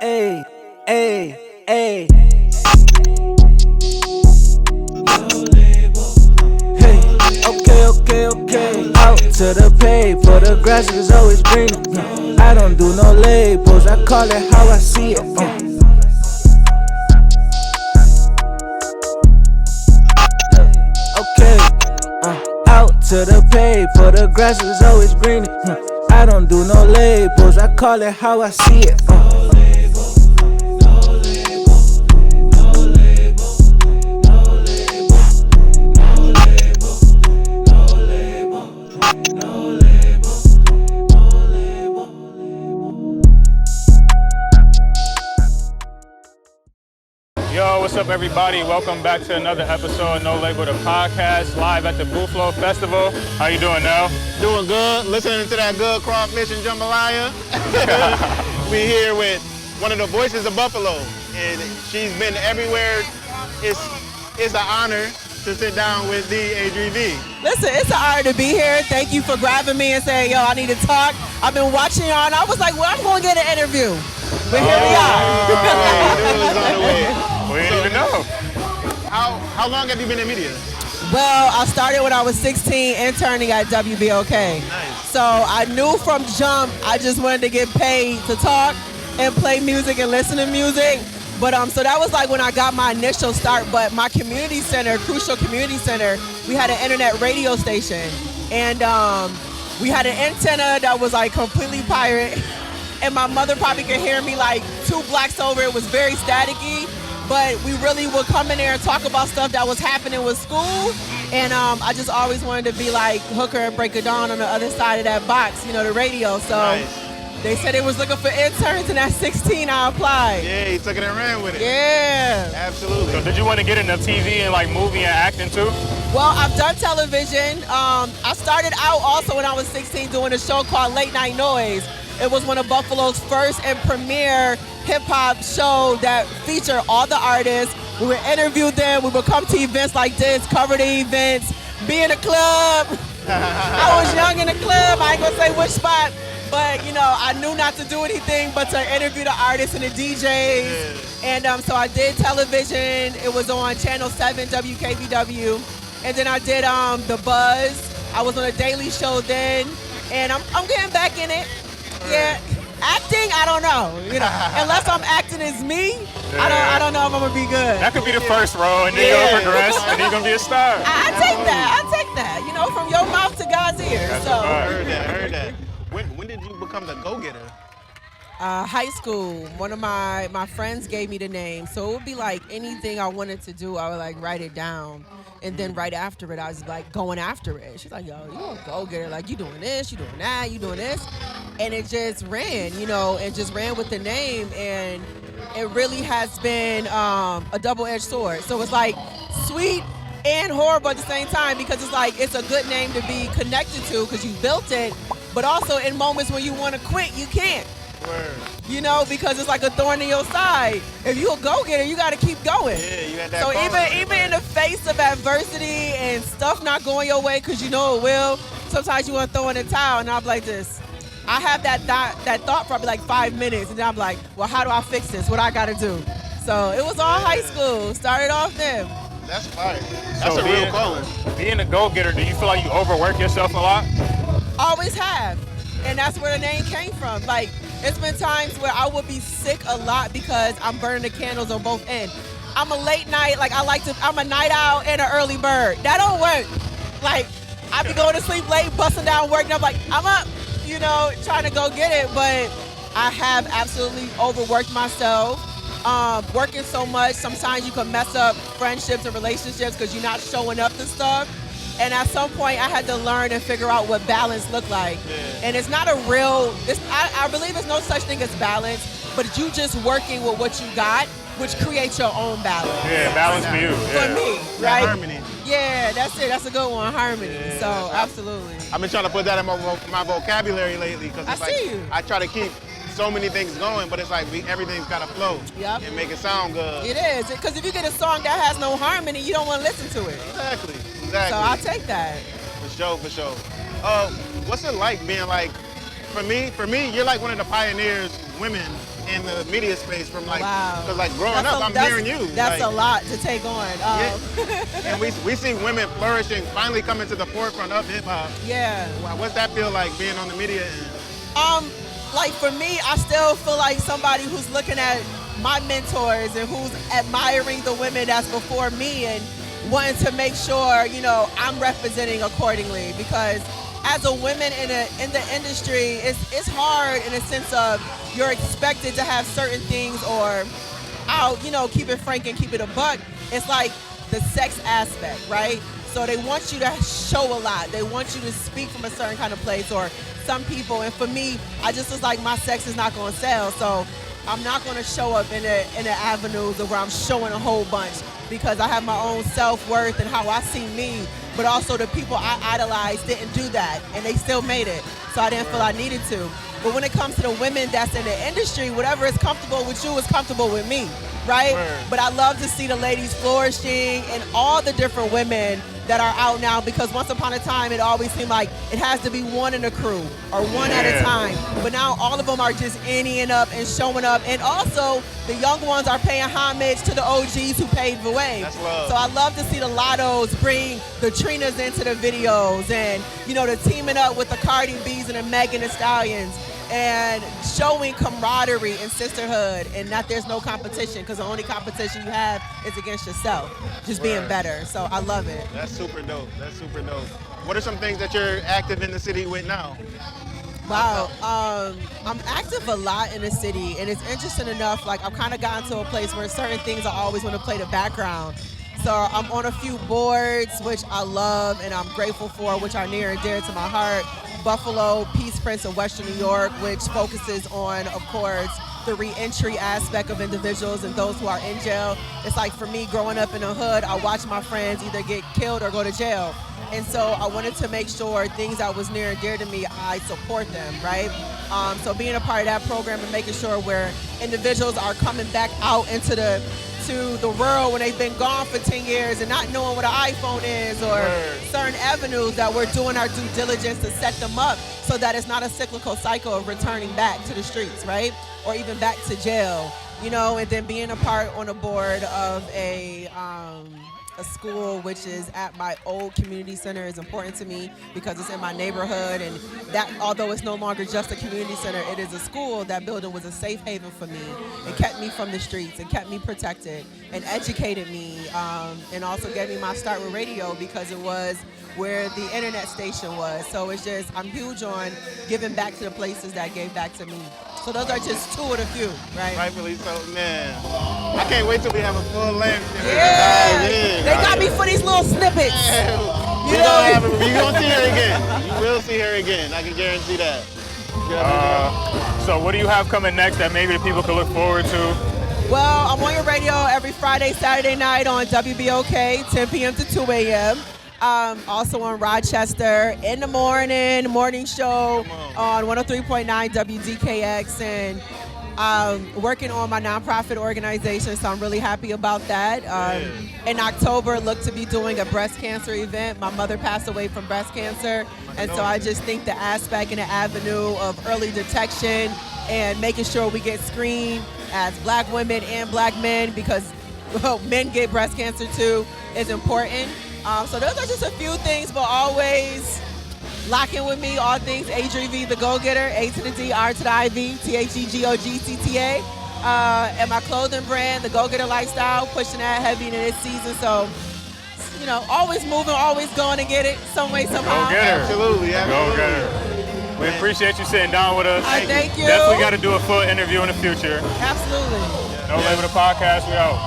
Hey, hey, hey. Hey, okay. Out to the pay, for the grass is always greener. I don't do no labels, I call it how I see it. Okay, out to the pay, for the grass is always greener. I don't do no labels, I call it how I see it. Yo, what's up, everybody? Welcome back to another episode of No Label the Podcast, live at the Beau Fleuve Festival. How you doing now? Doing good, listening to that good crawfish and jambalaya. We here with one of the voices of Buffalo, and she's been everywhere. It's an honor to sit down with the ADRI.V. Listen, it's an honor to be here. Thank you for grabbing me and saying, yo, I need to talk. I've been watching y'all, and I was like, well, I'm going to get an interview. But here we are. It was on the way. We didn't even know. How long have you been in media? Well, I started when I was 16, interning at WBOK. Nice. So I knew from jump, I just wanted to get paid to talk and play music and listen to music. But so that was like when I got my initial start. But my community center, Crucial Community Center, we had an internet radio station. And we had an antenna that was like completely pirate. And my mother probably could hear me like 2 blocks over. It was very staticky. But we really would come in there and talk about stuff that was happening with school. And I just always wanted to be like Hooker and Break of Dawn on the other side of that box, you know, the radio. So Nice. They said they was looking for interns, and at 16 I applied. Yeah, he took it and ran with it. Yeah. Absolutely. So did you want to get into TV and like movie and acting too? Well, I've done television. I started out also when I was 16 doing a show called Late Night Noise. It was one of Buffalo's first and premier hip-hop show that featured all the artists. We would interview them. We would come to events like this, cover the events, be in a club. I was young in the club. I ain't gonna say which spot, but you know, I knew not to do anything but to interview the artists and the DJs. And so I did television. It was on Channel 7, WKBW. And then I did The Buzz. I was on a daily show then. And I'm getting back in it. Yeah, acting, I don't know. You know, unless I'm acting as me, I don't know if I'm gonna be good. That could be the first role, and then you'll progress, and then you're gonna be a star. I take that. You know, from your mouth to God's ears. That's So, right. I heard that. When did you become the go-getter? high school, one of my friends gave me the name, so it would be like anything I wanted to do, I would like write it down. And then right after it, I was like going after it. She's like, yo, you a go-getter. Like, you doing this, you doing that, you doing this. And it just ran, you know, and just ran with the name. And it really has been a double-edged sword. So it's like sweet and horrible at the same time, because it's like it's a good name to be connected to because you built it. But also in moments when you want to quit, you can't. Word. You know, because it's like a thorn in your side. If you a go-getter, you got to keep going. Yeah, you had that. So calling. even in the face of adversity and stuff not going your way, because you know it will, sometimes you want to throw in the towel. And I'm like this. I have that thought for probably like 5 minutes, and then I'm like, well, how do I fix this? What I got to do? So it was all high school. Started off then. That's fire. That's So a real calling. Being a go-getter, do you feel like you overwork yourself a lot? Always have. And that's where the name came from. Like, it's been times where I would be sick a lot because I'm burning the candles on both ends. I'm a late night, like I'm a night owl and an early bird. That don't work. Like, I be going to sleep late, busting down work, and I'm like, I'm up, you know, trying to go get it. But I have absolutely overworked myself. Working so much, sometimes you can mess up friendships and relationships because you're not showing up to stuff. And at some point, I had to learn and figure out what balance looked like. Yeah. And it's not a real, I believe there's no such thing as balance, but you just working with what you got, which creates your own balance. Yeah, balance for you. For Yeah. me, That right? harmony. Yeah, that's it. That's a good one, harmony. Yeah, So, absolutely. I've been trying to put that in my vocabulary lately because I it's like see you. I try to keep so many things going, but it's like everything's got to flow Yep. and make it sound good. It is. Because if you get a song that has no harmony, you don't want to listen to it. Exactly. So, I'll take that. For sure. What's it like being like, for me, you're like one of the pioneers women in the media space from like, Wow. because like growing up, I'm hearing you. That's like, a lot to take on. and we see women flourishing, finally coming to the forefront of hip hop. Yeah. What's that feel like being on the media end? Like for me, I still feel like somebody who's looking at my mentors and who's admiring the women that's before me and wanting to make sure, you know, I'm representing accordingly, because as a woman in the industry, it's hard in a sense of you're expected to have certain things, or I'll, you know, keep it frank and keep it a buck. It's like the sex aspect, right? So they want you to show a lot. They want you to speak from a certain kind of place, or some people, and for me, I just was like, my sex is not gonna sell, so I'm not gonna show up in the avenues of where I'm showing a whole bunch, because I have my own self-worth and how I see me, but also the people I idolized didn't do that, and they still made it, so I didn't feel I needed to. But when it comes to the women that's in the industry, whatever is comfortable with you is comfortable with me, right? But I love to see the ladies flourishing and all the different women that are out now, because once upon a time it always seemed like it has to be one in a crew or one at a time, but now all of them are just inning up and showing up, and also the young ones are paying homage to the OGs who paved the way. That's love. So I love to see the Lottos bring the Trinas into the videos, and you know, the teaming up with the Cardi B's and the Megan Thee Stallions, and showing camaraderie and sisterhood, and that there's no competition, because the only competition you have is against yourself, just being better. So I love it. That's super dope. That's super dope. What are some things that you're active in the city with now? Wow, I'm active a lot in the city, and it's interesting enough, like I've kind of gotten to a place where certain things I always want to play the background. So I'm on a few boards, which I love and I'm grateful for, which are near and dear to my heart. Buffalo Peace Prince of Western New York, which focuses on, of course, the re-entry aspect of individuals and those who are in jail. It's like for me, growing up in the hood, I watched my friends either get killed or go to jail. And so I wanted to make sure things that was near and dear to me, I support them, right? So being a part of that program and making sure where individuals are coming back out into the world when they've been gone for 10 years and not knowing what an iPhone is, or certain avenues, that we're doing our due diligence to set them up so that it's not a cyclical cycle of returning back to the streets, right? Or even back to jail, you know, and then being a part on a board of a school which is at my old community center is important to me, because it's in my neighborhood, and that, although it's no longer just a community center, it is a school. That building was a safe haven for me. It kept me from the streets and kept me protected and educated me, and also gave me my start with radio, because it was where the internet station was. So it's just, I'm huge on giving back to the places that gave back to me. So those are just two of the few, right? Rightfully so, man. I can't wait till we have a full length. Yeah, they got me for these little snippets. You're gonna see her again. You will see her again. I can guarantee that. So what do you have coming next that maybe the people can look forward to? Well, I'm on your radio every Friday, Saturday night on WBOK, 10 p.m. to 2 a.m. Also on Rochester in the morning show on 103.9 WDKX, and working on my nonprofit organization, so I'm really happy about that. In October, look to be doing a breast cancer event. My mother passed away from breast cancer, and so I just think the aspect and the avenue of early detection and making sure we get screened as Black women and Black men, because men get breast cancer too, is important. So those are just a few things, but always lock in with me, all things ADRI.V, the go-getter, A to the D, R to the I-V, THEGOGCTA, and my clothing brand, the Go-Getter Lifestyle, pushing that heavy in this season. So, you know, always moving, always going to get it some way, somehow. Go-getter. Absolutely. Go-getter. We appreciate you sitting down with us. Thank you. Definitely got to do a full interview in the future. Absolutely. No Label the Podcast, we out.